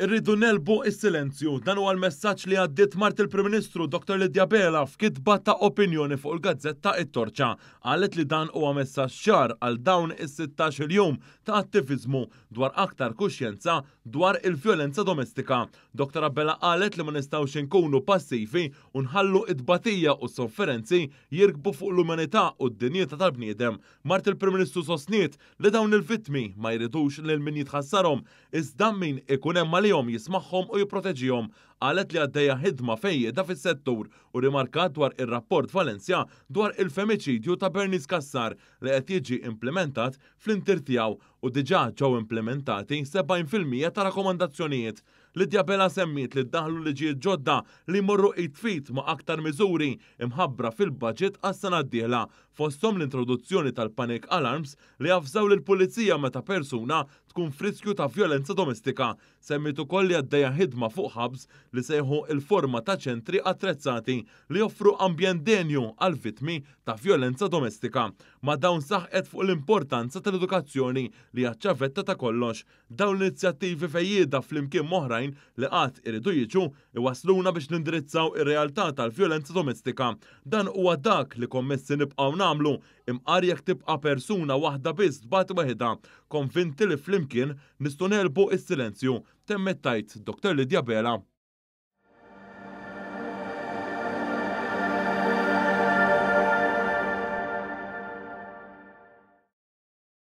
Irridu nelbu is-silenzju, dan huwa l-messaġġ li għaddiet Mart il-Prim Ministru Dr. Lidja Bela f'kitba ta' opinjoni fuq il-Gazzetta It-Torċa. Qalet li dan huwa messaġġ ċar għal dawn is-16 jum ta' attiviżmu dwar aktar kuxjenza dwar il-vjolenza domestika. Dr. Bela qalet li ma nistgħux inkunu passivi u nħallu id-batija u s-sofferenzi jirkbu fuq l-umanità u d-dinjità tal-bniedem. Mart il-Prim Ministru sostniet li dawn il-vittmi ma jridux lil min jitħassarhom iżda min ikun hemm għalihom jismagħhom u jipproteġihom. Qalet li għaddejja ħidma fejjeda fis-settur u rimarkat dwar ir-rapport Valencia dwar il-femiċidju ta' Bernice Kassar li qed jiġi implementat fl-intir tiegħu u diġà ġew implementati 70% ta' rakkomandazzjonijiet. Lidja Bela semmiet li ddaħlu liġijiet ġodda li jmorru id-tfit ma' aktar miżuri imħabbra fil-budget għas-sena d-dieħla fosthom l-introduzzjoni tal-panic alarms li jafżaw lill-pulizija meta persuna tkun f'riskju ta' vjolenza domestika. Semmit ukoll li għaddejja ħidma fuq hubs li sejħu il-forma ta' ċentri attrezzati li joffru ambjent denju għal vittmi ta' vjolenza domestika. Ma dawn saħqet fuq l-importanza tal-edukazzjoni li ċavetta ta' kollox. Dawn l-inizjattivi fejjieda flimkien moħrajn li qatt iridu jiġu iwasluna biex nindirizzaw ir-realtà tal-vjolenza domestika. Dan huwa dak li kommessi nibqgħu nagħmlu imqar jekk tibqa' persuna waħda biss tbagħat waħedha, konvinti li flimkien nistgħu nelbu is-silenzju, temmet tajt Dr. Lidja Bela.